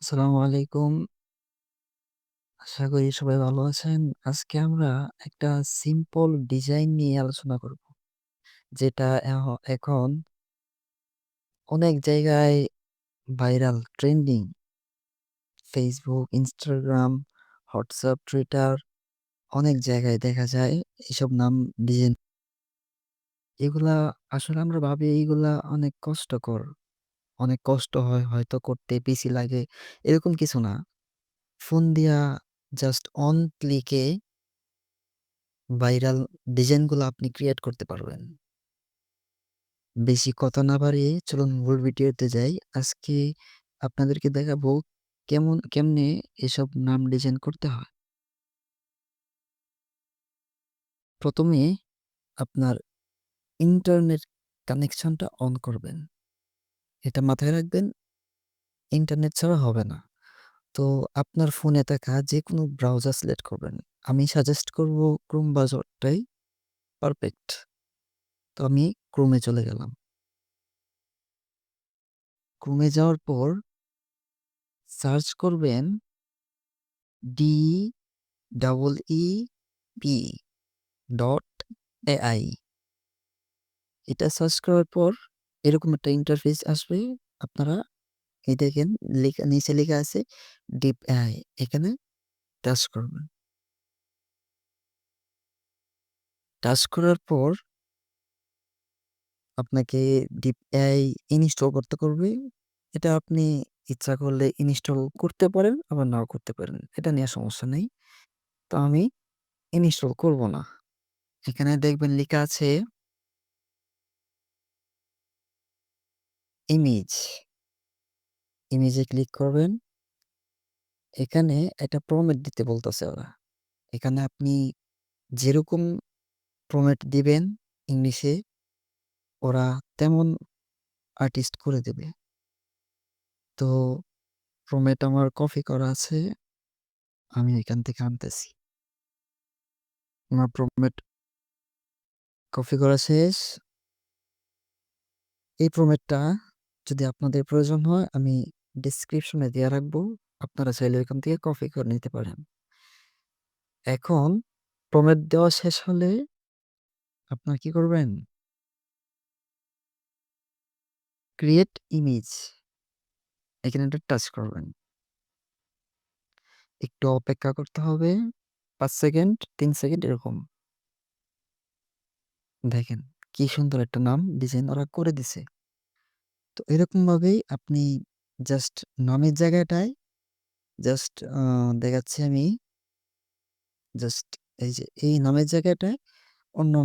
আসসালামু আলাইকুম। আশা করি সবাই ভালো আছেন। আজকে আমরা একটা সিম্পল ডিজাইন নিয়ে আলোচনা করব। যেটা এখন অনেক জায়গায় viral, trending. Facebook, Instagram, WhatsApp, Twitter অনেক জায়গায় দেখা যায় এসব নাম ডিজাইন। এগুলা আসলে আমরা ভাবি এইগুলা অনেক কষ্টকর। অনেক কষ্ট হয় হয়তো করতে, পিসি লাগে। এরকম কিছু না। ফোন দিয়া জাস্ট অন ক্লিকে ভাইরাল ডিজাইনগুলো আপনি ক্রিয়েট করতে পারবেন। বেশি কথা না বাড়িয়ে চলুন মূল ভিডিওতে যাই। আজকে আপনাদেরকে দেখাবো কেমনে এসব নাম ডিজাইন করতে হয়। প্রথমে আপনার ইন্টারনেট কানেকশনটা অন করবেন। এটা মাথায় রাখবেন, ইন্টারনেট ছাড়া হবে না। তো আপনার ফোনে থাকা যেকোনো ব্রাউজার সিলেক্ট করবেন। আমি সাজেস্ট করব ক্রোম ব্রাউজারটাই পারফেক্ট। তো আমি ক্রোমে চলে গেলাম। ক্রোমে যাওয়ার পর সার্চ করবেন DEEP.AI। এটা সার্চ করার পর এরকম একটা ইন্টারফেস আসবে। আপনারা এই দেখেন নিচে লেখা আছে ডিপ এআই। এখানে টাচ করবেন। টাচ করার পর আপনাকে ডিপ এআই ইনস্টল করতে করবে। এটা আপনি ইচ্ছা করলে ইনস্টল করতে পারেন, আবার নাও করতে পারেন। এটা নিয়ে সমস্যা নেই। তো আমি ইনস্টল করব না। এখানে দেখবেন লেখা আছে ইমেজ। ইমেজে ক্লিক করবেন। এখানে একটা প্রম্পট দিতে বলতেছে ওরা। এখানে আপনি যেরকম প্রম্পট দিবেন ইংলিশে, ওরা তেমন আর্টিস্ট করে দেবে। তো প্রম্পট আমার কপি করা আছে, আমি এখান থেকে আনতেছি। আমার প্রম্পট কপি করা শেষ। এই প্রম্পটটা যদি আপনাদের প্রয়োজন হয় আমি ডেসক্রিপশনে দেওয়া রাখবো। আপনারা চাইলে ওইখান থেকে কপি করে নিতে পারেন। এখন প্রম্পট দেওয়া শেষ হলে আপনারা কি করবেন? ক্রিয়েট ইমেজ, এখানে একটা টাচ করবেন। একটু অপেক্ষা করতে হবে ৫ সেকেন্ড, ৩ সেকেন্ড এরকম। দেখেন কি সুন্দর একটা নাম ডিজাইন ওরা করে দিছে। তো এরকমভাবেই আপনি জাস্ট নামের জায়গাটায় জাস্ট দেখাচ্ছি আমি জাস্ট এই যে এই নামের জায়গাটায় অন্য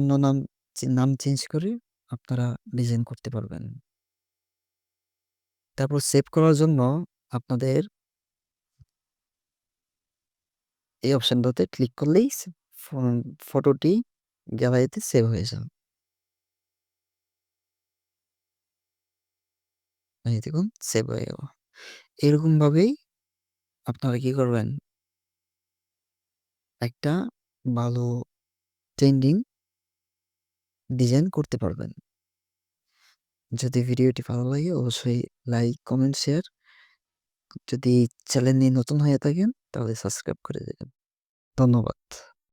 নাম চেঞ্জ করে আপনারা ডিজাইন করতে পারবেন। তারপর সেভ করার জন্য আপনাদের এই অপশনটাতে ক্লিক করলেই ফটোটি গ্যালারিতে সেভ হয়ে যাবে। এই দেখুন সেভ হয়ে গেল। এরকমভাবেই আপনারা কি করবেন? একটা ভালো ট্রেন্ডিং ডিজাইন করতে পারবেন। যদি ভিডিওটি ভালো লাগে অবশ্যই লাইক, কমেন্ট, শেয়ার। যদি চ্যানেল নিয়ে নতুন হয়ে থাকেন তাহলে সাবস্ক্রাইব করে দেবেন। ধন্যবাদ।